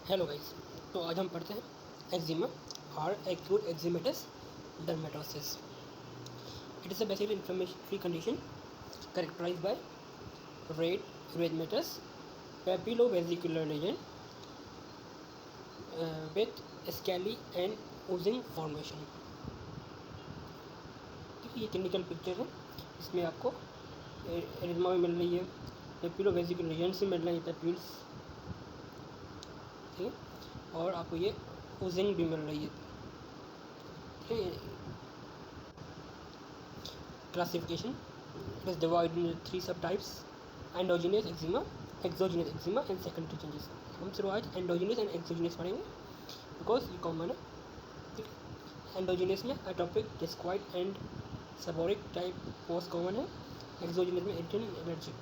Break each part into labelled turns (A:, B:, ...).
A: Hello guys. तो आज हम पढ़ते हैं एक्जिमा और acute eczematous dermatosis. It is a basically inflammatory condition characterized by red erythematous papillovesicular lesion with scaly and oozing formation। देखिए ये क्लिनिकल पिक्चर है, इसमें आपको एरिथमा में मिल रही है, पेपिलोवेसिकुलर लीजन से मिल रही है पेप्यूल्स, ठीक है, और आपको ये ओजिंग भी मिल रही है, ठीक है। Classification it is divided into 3 subtypes: endogenous eczema, exogenous eczema and secondary changes. हम सिर्फ आज एंडोजीनियस एंड एक्सोजीनियस पढ़ेंगे बिकॉज ये कॉमन है, ठीक है। एंडोजीनियस में atopic, discoid and seborrhoeic type most common है, एक्सोजीनियस में इरिटेंट, एलर्जी।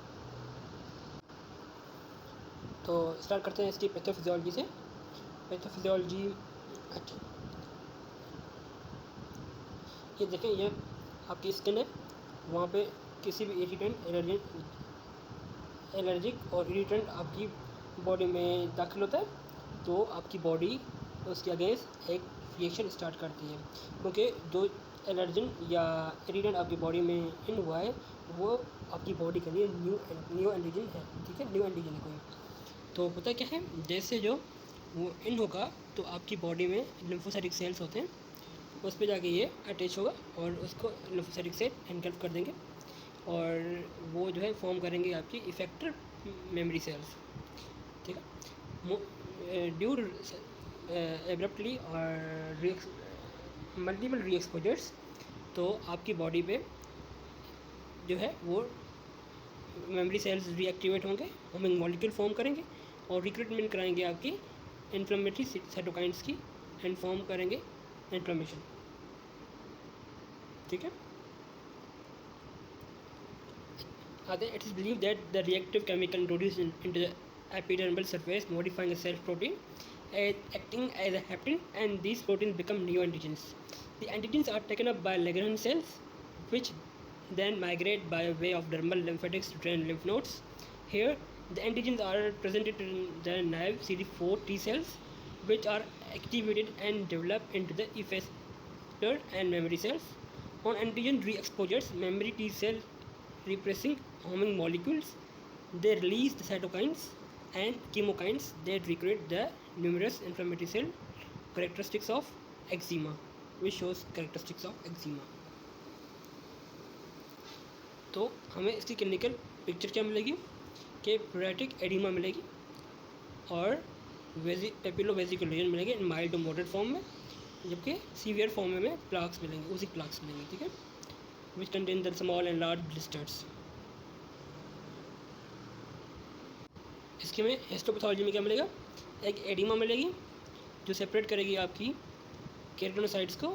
A: तो स्टार्ट करते हैं इसकी पैथोफिजियोलॉजी से। पैथोफिजियोलॉजी, अच्छा ये देखें, ये आपकी स्किन है, वहाँ पे किसी भी इरिटेंट, एलर्जिक और इरिटेंट आपकी बॉडी में दाखिल होता है तो आपकी बॉडी उसके अगेंस्ट एक रिएक्शन स्टार्ट करती है, क्योंकि जो एलर्जन या इरिटेंट आपकी बॉडी में इन हुआ है वो आपकी बॉडी के लिए न्यू एंटीजन है, ठीक है, न्यू एंटीजन है कोई। तो पता क्या है, जैसे जो वो इन होगा तो आपकी बॉडी में लिम्फोसाइटिक सेल्स होते हैं, उस पर जाके ये अटैच होगा और उसको लिम्फोसाइटिक सेल एनगल्फ कर देंगे और वो जो है फॉर्म करेंगे आपकी इफेक्टर मेमोरी सेल्स, ठीक है। ड्यू एब्रप्टली और मल्टीपल री एक्सपोजर्स तो आपकी बॉडी पे जो है वो मेमोरी सेल्स रीएक्टिवेट होंगे, होमिंग मॉलिक्यूल फॉर्म करेंगे और रिक्रूटमेंट कराएंगे आपकी इन्फ्लेमेटरी साइटोकाइन्स की एंड फॉर्म करेंगे इन्फ्लेमेशन, ठीक है। आते it is believe that the reactive chemical introduce into the epidermal surface modifying a self protein acting as a heparin, and these proteins become neoantigens. The antigens are taken up by Langerhans cells, which then migrate by way of dermal lymphatics to drain lymph nodes. Here, the antigens are presented in the naive CD4 T cells, which are activated and develop into the effector and memory cells. On antigen re-exposures, memory T cell repressing homing molecules, they release the cytokines and chemokines that recreate the numerous inflammatory cell characteristics of eczema, which shows characteristics of eczema. तो हमें इसकी clinical picture क्या मिलेगी कि प्यूरेटिक oedema मिलेगी और पेपिलोवेसिकुलर legion मिलेंगे इन mild to moderate form में, जबकि सीवियर फॉर्म में प्लाक्स मिलेंगे, उसी प्लाक्स मिलेंगे, ठीक है, which contain the small and large blisters. इसके में हिस्टोपैथोलॉजी में क्या मिलेगा, एक एडिमा मिलेगी जो सेपरेट करेगी आपकी केराटिनोसाइट्स को,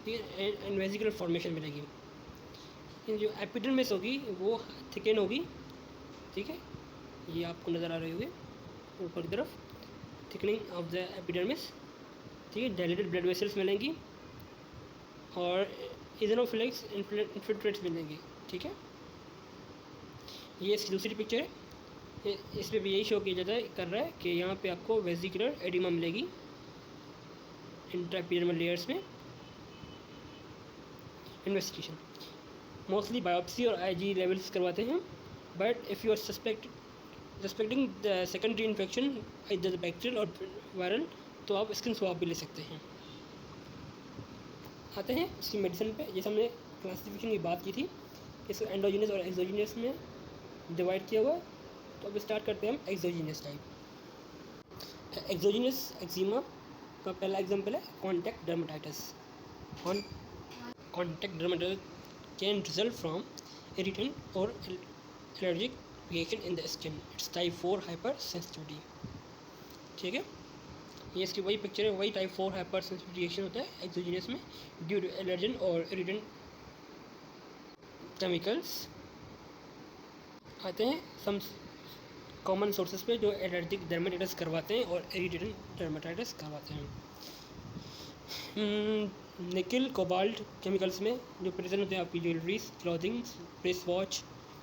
A: ठीक है, एंड वेसिकुलर फॉर्मेशन मिलेगी। जो एपिडर्मिस होगी वो थिकन होगी, ठीक है, ये आपको नज़र आ रही होगी ऊपर की तरफ, थिकनिंग ऑफ द एपिडर्मिस, ठीक है। डायलेटेड ब्लड वेसल्स मिलेंगी और इजोनोफिलिक्स इन्फिल्ट्रेट्स मिलेंगी, ठीक है। ये इसकी दूसरी पिक्चर है, इसमें भी यही शो किया जाता है, कर रहा है कि यहाँ पे आपको वेसिकुलर एडिमा मिलेगी इंट्राएपिडर्मल लेयर्स में। इन्वेस्टिगेशन मोस्टली बायोप्सी और आईजी लेवल्स करवाते हैं, but if you are suspecting the secondary infection इधर बैक्टीरियल और वायरल तो आप स्किन स्वाब भी ले सकते हैं। आते हैं इसकी मेडिसिन पे। जैसे हमने क्लासिफिकेशन की बात की थी, इसको एंडोजीनियस और एक्सोजीनियस में डिवाइड किया हुआ, तो अब स्टार्ट करते हैं हम एक्सोजीनियस टाइप। एक्सोजीनियस एक्जिमा का पहला एग्जांपल है contact dermatitis. Contact dermatitis can result from irritant और allergic reaction in the skin. It's type 4 hypersensitivity, ठीक है। ये इसकी वही पिक्चर है, वही टाइप 4 हाइपर सेंसिटिविटी रिएक्शन होता है एक्सोजीनियस में ड्यू टू एलर्जन और इरिटेंट केमिकल्स। आते हैं सम कॉमन सोर्सेज पे जो एलर्जिक डर्मेटाइटिस करवाते हैं और इरिटेंट डर्मेटाइटिस करवाते हैं। निकल कोबाल्ट केमिकल्स में जो प्रेजेंट होते हैं आपकी ज्वेलरीज, क्लॉथिंग्स, प्रेस वॉच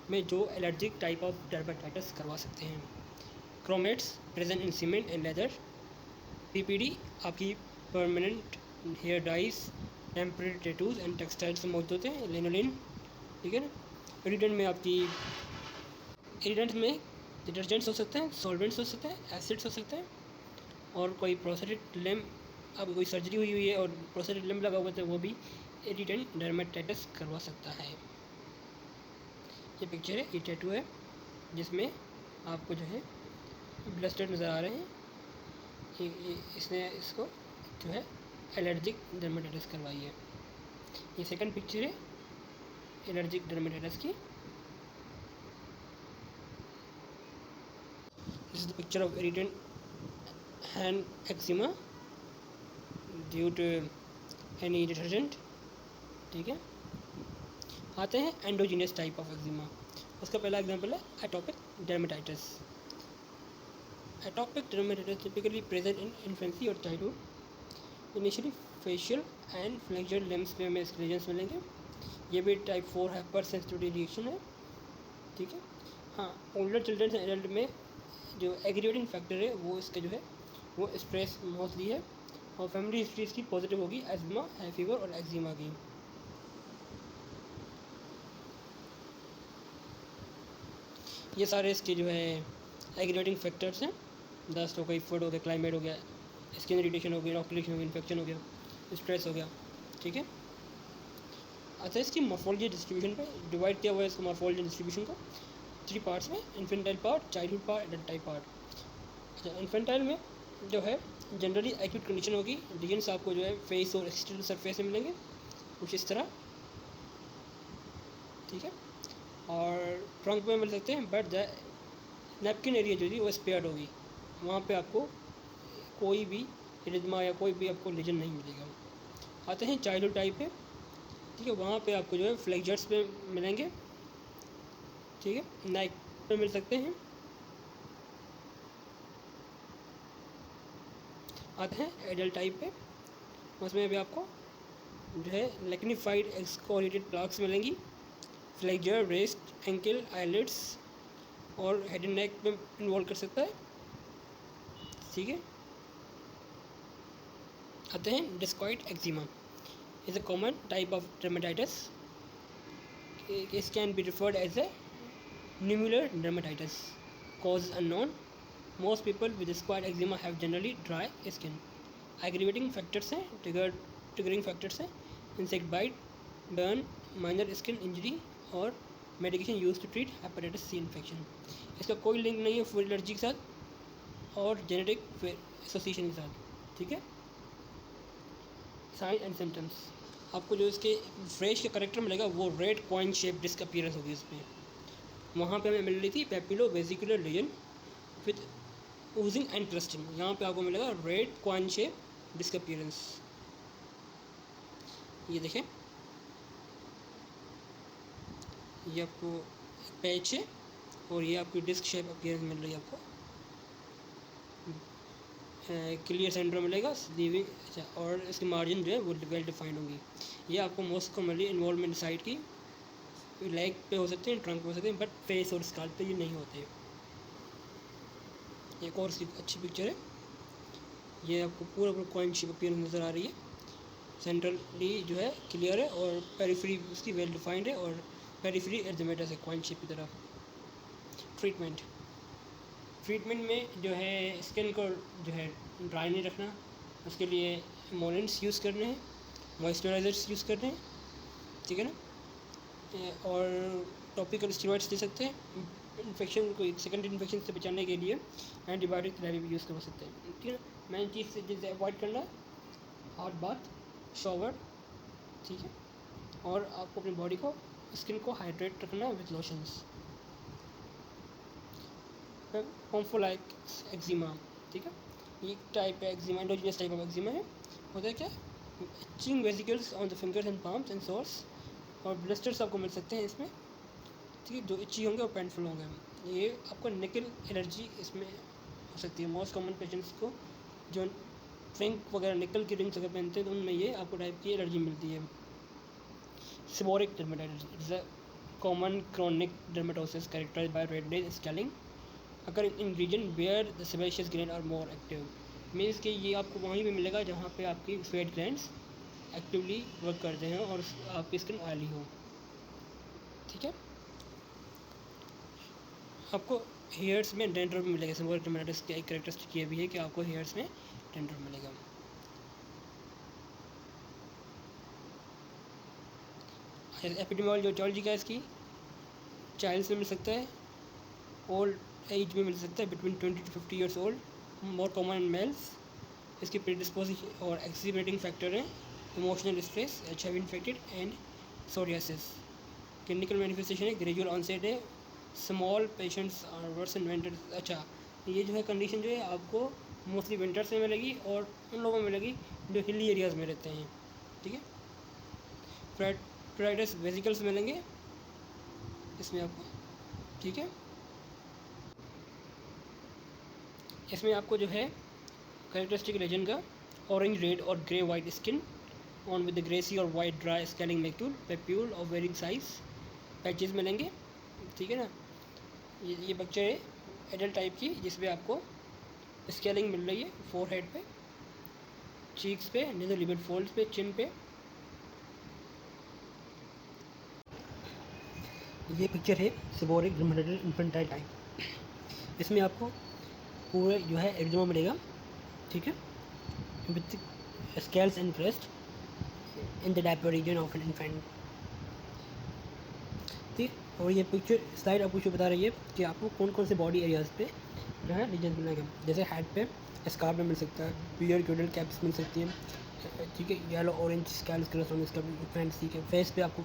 A: में जो एलर्जिक टाइप ऑफ डर्मेटाइटिस करवा सकते हैं। Chromates present in cement and leather. PPD आपकी permanent hair dyes, temporary tattoos and textiles में मौजूद होते हैं। लिनोलिन, ठीक है ना। इरिडेंट में आपकी इरिडेंट में डिटर्जेंट्स हो सकते हैं, सॉल्वेंट्स हो सकते हैं, एसिड्स हो सकते हैं, और कोई प्रोस्थेटिक लिम्ब, अब कोई सर्जरी हुई है और प्रोस्थेटिक लिम्ब लगा हुआ है तो वो भी इरिडेंट डर्मेटाइटिस करवा सकता है। ये पिक्चर है, ये टैटू है जिसमें आपको जो है ब्लस्टर नज़र आ रहे हैं। इसने इसको जो है एलर्जिक डर्मेटाइटिस करवाई है। ये सेकंड पिक्चर है एलर्जिक डर्मेटाइटिस की। This is the picture of irritant hand eczema due to any detergent, ठीक है। आते हैं एंडोजीनियस टाइप ऑफ एक्जिमा। उसका पहला एग्जांपल है atopic dermatitis. Atopic dermatitis typically present in infancy और childhood. Initially facial and flexure limbs पे हमें इसके रीजन्स मिलेंगे। ये भी टाइप 4 हाइपर सेंसिटिविटी रिएक्शन है, ठीक है। हाँ, ओल्डर चिल्ड्रन एंड एडल्ट में जो एग्रीवेटिंग फैक्टर है वो इसके जो है वो स्ट्रेस मोस्टली है, और फैमिली हिस्ट्री इसकी पॉजिटिव होगी, एजमा, हाई फीवर और एक्जिमा की। ये सारे इसके जो है एग्रीवेटिंग फैक्टर्स हैं। डस्ट हो गई, फूड हो गया, क्लाइमेट हो गया, स्किन इरिटेशन हो गई, इनॉकुलेशन हो गई, इन्फेक्शन हो गया, स्ट्रेस हो गया, ठीक है। अच्छा, इसकी मॉर्फोलॉजी डिस्ट्रीब्यूशन पे डिवाइड किया हुआ है इसको मॉर्फोलॉजी डिस्ट्रीब्यूशन को 3 पार्ट्स में, infantile part, childhood part, adult part. अच्छा, इन्फेंटाइल में जो है जनरली एक्यूट कंडीशन होगी, रीजन्स आपको जो है फेस और एक्सटर्नल सरफेस में मिलेंगे कुछ इस तरह, ठीक है। और ट्रंक में मिल सकते हैं, बट द नैपकिन एरिया जो थी वो स्पेयर्ड होगी, वहाँ पे आपको कोई भी इरिथमा या कोई भी आपको लीजन नहीं मिलेगा। आते हैं चाइल्डहुड टाइप पे, ठीक है। वहाँ पे आपको जो है फ्लेक्चर्स पे मिलेंगे, ठीक है, नेक पे मिल सकते हैं। आते हैं एडल्ट टाइप पे, उसमें भी आपको जो है लिग्निफाइड एक्सकोरिएटेड प्लाक्स मिलेंगी, फ्लेक्चर, रेस्ट, एंकल, आईलिड्स और हेड एंड नेक में इन्वॉल्व कर सकता है, ठीक है। आते हैं discoid eczema is a common type of dermatitis. This can be referred as a nummular dermatitis. Cause unknown. Most people with discoid eczema have generally dry skin. Aggravating factors हैं, triggering factors हैं, insect bite, burn, minor skin injury और medication used to treat hepatitis C infection. इसका कोई link नहीं है food allergy के साथ और जेनेटिक एसोसिएशन के साथ, ठीक है। साइन एंड सिम्टम्स, आपको जो इसके फ्रेश का करेक्टर मिलेगा वो red coin shape disc appearance होगी इसमें। वहाँ पे हमें मिल रही थी papulovesicular lesion with oozing and crusting, यहाँ पे आपको मिलेगा red coin shape disc appearance. ये देखें, ये आपको पैच है और ये आपकी डिस्क शेप अपीयरेंस मिल रही है आपको। क्लियर सेंटर मिलेगा स्लीविंग, अच्छा, और इसकी मार्जिन जो है वो वेल डिफाइंड होगी। ये आपको मोस्ट कॉमनली इन्वॉल्वमेंट साइड की लेग पे हो सकते हैं, ट्रंक पे हो सकते हैं, बट फेस और स्काल्प पे ये नहीं होते। एक और अच्छी पिक्चर है, ये आपको पूरा कॉइन शेप अपीयरेंस नज़र आ रही है। सेंट्रली जो है क्लियर है और पेरिफेरी उसकी वेल डिफाइंड है और पेरिफेरी एडजमेटस है कॉइन शेप की तरफ। ट्रीटमेंट में जो है स्किन को जो है ड्राई नहीं रखना, उसके लिए एमोलेंट्स यूज़ करने हैं, मॉइस्चराइजर्स यूज़ करने हैं, ठीक है ना। और टॉपिकल स्टेरॉइड्स दे सकते हैं। इन्फेक्शन को सेकेंडरी इन्फेक्शन से बचाने के लिए एंटीबायोटिक थेरेपी भी यूज़ कर सकते हैं, ठीक है। मेन चीज़ से जिसे अवॉइड करना है हॉट बाथ, शॉवर, ठीक है। और आपको अपनी बॉडी को स्किन को हाइड्रेट रखना विद लोशंस। पोम्फोलाइक एक्जिमा, ठीक है, ये टाइप है eczema, endogenous type of eczema है। होता है क्या, itching vesicles on the fingers and palms and sores, और ब्लिस्टर्स आपको मिल सकते हैं इसमें, ठीक है, जो इची होंगे और पेनफुल होंगे। ये आपको निकल एलर्जी इसमें हो सकती है। मोस्ट कॉमन पेशेंट्स को जो रिंग वगैरह निकल की रिंग्स अगर पहनते हैं तो उनमें ये आपको टाइप की एलर्जी मिलती है। Seborrhoeic dermatitis is a common chronic dermatosis characterized by redness, scaling, अगर in region where the sebaceous gland are more active, means कि ये आपको वहीं पे मिलेगा जहाँ पे आपकी स्वेट ग्लैंड्स एक्टिवली वर्क करते हैं और आपकी स्किन ऑयली हो। ठीक है, आपको हेयर्स में डेंड्रफ मिलेगा। सेबोरिक dermatitis का एक कैरेक्टरिस्टिक ये भी है कि आपको हेयर्स में डेंड्रफ मिलेगा। एपिडेमियोलॉजी का इसकी चाइल्ड्स में मिल सकता है, ओल्ड एज में मिल सकता है, between 20 to 50 years old, more common in males. इसकी प्रीडिस्पोजिशन और एक्सिबिटिंग फैक्टर हैं emotional stress, HIV infected and psoriasis. Clinical manifestation है, ग्रेजुअल ऑनसेट है, small patients are worse in winter. अच्छा, ये जो है कंडीशन जो है आपको मोस्टली विंटर्स में मिलेगी और उन लोगों में मिलेगी जो हिली एरियाज़ में रहते हैं। ठीक है, प्रेराइटिस वेसिकल्स मिलेंगे इसमें आपको। ठीक है, इसमें आपको जो है कैरेक्टरिस्टिक रीजन का ऑरेंज रेड और grey white skin on with greasy और white dry scaling macule, papule और वेरिंग साइज पैचेस मिलेंगे। ठीक है ना, ये पिक्चर है एडल्ट टाइप की, जिसमें आपको स्केलिंग मिल रही है फोरहेड पे, चीक्स पे, नेजल लिपिड फोल्ड्स पे, चिन पे। ये पिक्चर है सेबोरिक dermatitis इन्फेंटाइल टाइप, इसमें आपको पूरे जो है एक्जिमा मिलेगा। ठीक है, with scales and crest in the diaper region of an infant. ठीक, और ये पिक्चर स्लाइड आपको जो बता रही है कि आपको कौन कौन से बॉडी एरियाज़ पे जो है रीजन मिलेगा। जैसे हेड पे स्कार्फ में मिल सकता है, बियर क्यूडल कैप्स मिल सकती हैं। ठीक है, येलो ऑरेंज स्कैल्स कलर्स होंगे इसका फ्रेंड्स। ठीक है, फेस पे आपको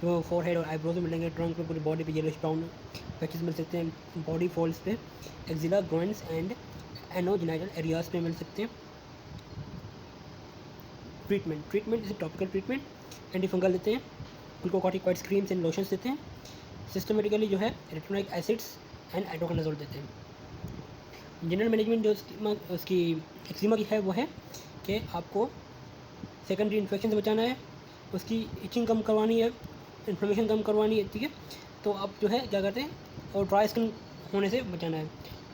A: जो फोरहेड और आईब्रोज में मिलेंगे। ट्रंक पे पूरी बॉडी पे येलोइश ब्राउन पैचेस मिल सकते हैं। बॉडी फॉल्स पे एक्जिला, ग्रॉइंस एंड एनोजेनाइटल एरियाज़ पे मिल सकते हैं। ट्रीटमेंट जैसे टॉपिकल ट्रीटमेंट, एंटी फंगल देते हैं, ग्लूकोकॉर्टिकॉइड्स क्रीम्स एंड लोशंस देते हैं। सिस्टमेटिकली जो है रेटिनोइक एसिड्स एंड आइट्रोकोनाजोल देते हैं। जनरल मैनेजमेंट जो उसकी एक्जिमा की है वो है कि आपको सेकेंडरी इन्फेक्शन से बचाना है, उसकी इचिंग कम करवानी है, इन्फ्लेमेशन कम करवानी है। ठीक है, तो आप जो है क्या करते हैं, और ड्राई स्किन होने से बचाना है,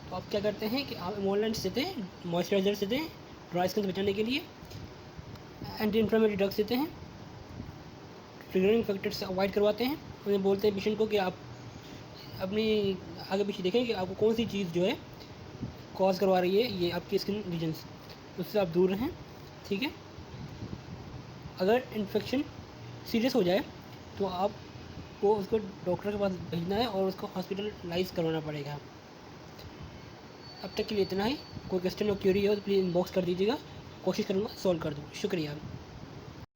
A: तो आप क्या करते हैं कि आप इमोलेंट्स देते हैं, मॉइस्चराइजर्स देते हैं ड्राई स्किन से बचाने के लिए, एंटी इन्फ्लेमेटरी ड्रग्स देते हैं, ट्रिगरिंग फैक्टर्स से अवॉइड करवाते हैं। उन्हें बोलते हैं पेशेंट को कि आप अपनी आगे पीछे देखें कि आपको कौन सी चीज़ जो है कॉज करवा रही है ये आपकी स्किन रीजन्स, उससे आप दूर रहें। ठीक है, अगर इन्फेक्शन सीरियस हो जाए तो आपको उसको डॉक्टर के पास भेजना है और उसको हॉस्पिटलाइज करवाना पड़ेगा। अब तक के लिए इतना ही। कोई क्वेश्चन और क्यूरी हो तो प्लीज़ इनबॉक्स कर दीजिएगा, कोशिश करूँगा सॉल्व कर दूँ। शुक्रिया।